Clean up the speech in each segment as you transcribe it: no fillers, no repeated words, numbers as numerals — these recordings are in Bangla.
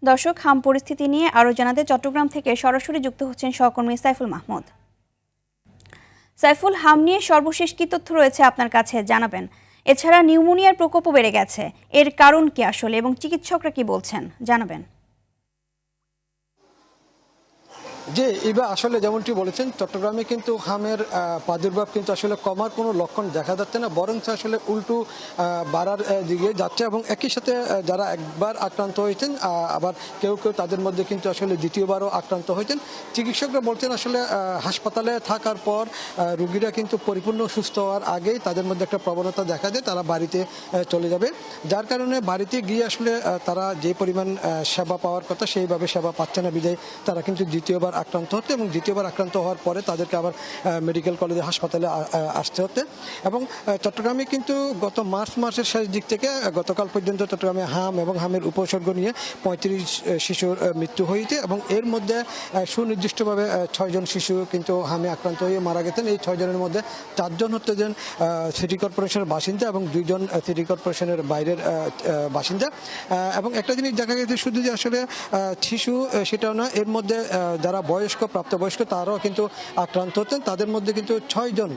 দর্শক, হাম পরিস্থিতি নিয়ে আরও জানাতে চট্টগ্রাম থেকে সরাসরি যুক্ত হচ্ছেন সহকর্মী সাইফুল মাহমুদ। সাইফুল, হাম নিয়ে সর্বশেষ কি তথ্য রয়েছে আপনার কাছে জানাবেন। এছাড়া নিউমোনিয়ার প্রকোপও বেড়ে গেছে, এর কারণ কি আসলে এবং চিকিৎসকরা কি বলছেন জানাবেন। যে এবার আসলে যেমনটি বলেছেন, চট্টগ্রামে কিন্তু হামের প্রাদুর্ভাব কিন্তু আসলে কমার কোনো লক্ষণ দেখা যাচ্ছে না, বরং আসলে উল্টো বাড়ার দিকে যাচ্ছে। এবং একই সাথে যারা একবার আক্রান্ত হয়েছেন, আবার কেউ কেউ তাদের মধ্যে কিন্তু আসলে দ্বিতীয়বারও আক্রান্ত হয়েছেন। চিকিৎসকরা বলছেন আসলে হাসপাতালে থাকার পর রোগীরা কিন্তু পরিপূর্ণ সুস্থ হওয়ার আগেই তাদের মধ্যে একটা প্রবণতা দেখা যায় তারা বাড়িতে চলে যাবে, যার কারণে বাড়িতে গিয়ে আসলে তারা যে পরিমাণ সেবা পাওয়ার কথা সেইভাবে সেবা পাচ্ছে না, বিধায় তারা কিন্তু দ্বিতীয়বার আক্রান্ত হতে এবং দ্বিতীয়বার আক্রান্ত হওয়ার পরে তাদেরকে আবার মেডিকেল কলেজে হাসপাতালে আসতে হতে। এবং চট্টগ্রামে কিন্তু গত মার্চ মাসের শেষ দিক থেকে গতকাল পর্যন্ত চট্টগ্রামে হাম এবং হামের উপসর্গ নিয়ে 35 শিশুর মৃত্যু হয়েছে এবং এর মধ্যে সুনির্দিষ্টভাবে 6 জন শিশু কিন্তু হামে আক্রান্ত হয়ে মারা গেছেন। এই 6 জনের মধ্যে 4 জন হচ্ছেন সিটি কর্পোরেশনের বাসিন্দা এবং 2 জন সিটি কর্পোরেশনের বাইরের বাসিন্দা। এবং একটা জিনিস দেখা গেছে শুধু যে আসলে শিশু সেটাও না, এর মধ্যে যারা বয়স্ক প্রাপ্তবয়স্ক তারাও কিন্তু আক্রান্ত হচ্ছেন। তাদের মধ্যে কিন্তু 6 জন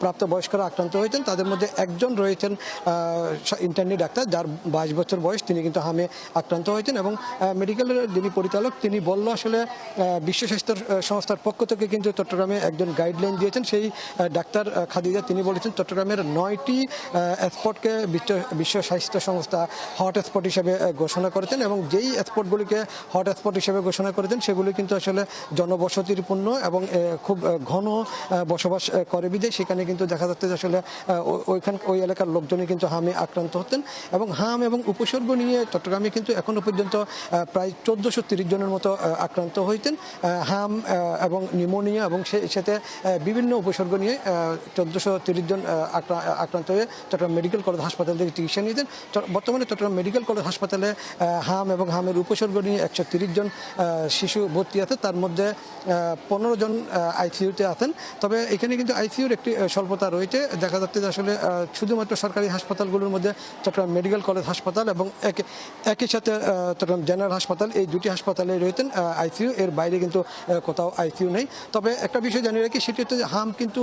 প্রাপ্তবয়স্করা আক্রান্ত হয়েছেন। তাদের মধ্যে একজন রয়েছেন ইন্টার্নি ডাক্তার, যার 22 বছর বয়স, তিনি কিন্তু হামে আক্রান্ত হয়েছেন। এবং মেডিকেলের যিনি পরিচালক তিনি বলল আসলে বিশ্ব স্বাস্থ্য সংস্থার পক্ষ থেকে কিন্তু চট্টগ্রামে একজন গাইডলাইন দিয়েছেন। সেই ডাক্তার খাদিজা তিনি বলেছেন চট্টগ্রামের 9টি স্পটকে বিশ্ব স্বাস্থ্য সংস্থা হট স্পট হিসেবে ঘোষণা করেছেন এবং যেই স্পটগুলিকে হট স্পট হিসেবে ঘোষণা করেছেন সেগুলি কিন্তু আসলে জনবসতিপূর্ণ এবং খুব ঘন বসবাস করে বিধায় সেখানে কিন্তু দেখা যাচ্ছে যে আসলে ওই এলাকার লোকজনই কিন্তু হামে আক্রান্ত হতেন। এবং হাম এবং উপসর্গ নিয়ে চট্টগ্রামে কিন্তু এখনো পর্যন্ত প্রায় 1430 জনের মতো আক্রান্ত হইতেন হাম এবং নিউমোনিয়া এবং সাথে বিভিন্ন উপসর্গ নিয়ে 1430 জন আক্রান্ত হয়ে চট্টগ্রাম মেডিকেল কলেজ হাসপাতাল থেকে চিকিৎসা নিয়েছেন। বর্তমানে চট্টগ্রাম মেডিকেল কলেজ হাসপাতালে হাম এবং হামের উপসর্গ নিয়ে 130 জন শিশু ভর্তি আছে, তার মধ্যে 15 জন আইসিইউতে আছেন। তবে এখানে কিন্তু আইসিইউর একটি স্বল্পতা রয়েছে। দেখা যাচ্ছে যে আসলে শুধুমাত্র সরকারি হাসপাতালগুলোর মধ্যে চট্টগ্রাম মেডিকেল কলেজ হাসপাতাল এবং একই সাথে চট্টগ্রাম জেনারেল হাসপাতাল, এই দুটি হাসপাতালে রয়েছেন আইসিইউ, এর বাইরে কিন্তু কোথাও আইসিইউ নেই। তবে একটা বিষয় জানিয়ে রাখি, সেটি হচ্ছে যে হাম কিন্তু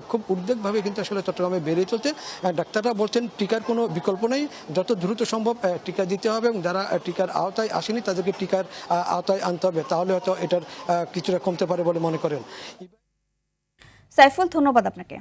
খুব উদ্বেগভাবে কিন্তু আসলে চট্টগ্রামে বেড়ে চলছে। ডাক্তাররা বলছেন টিকার কোনো বিকল্প নেই, যত দ্রুত সম্ভব টিকা দিতে হবে এবং যারা টিকার আওতায় আসেনি তাদেরকে টিকার আওতায় আনতে হবে, তাহলে হয়তো এটার কিছুটা কমতে পারে বলে মনে করেন। সাইফুল, ধন্যবাদ আপনাকে।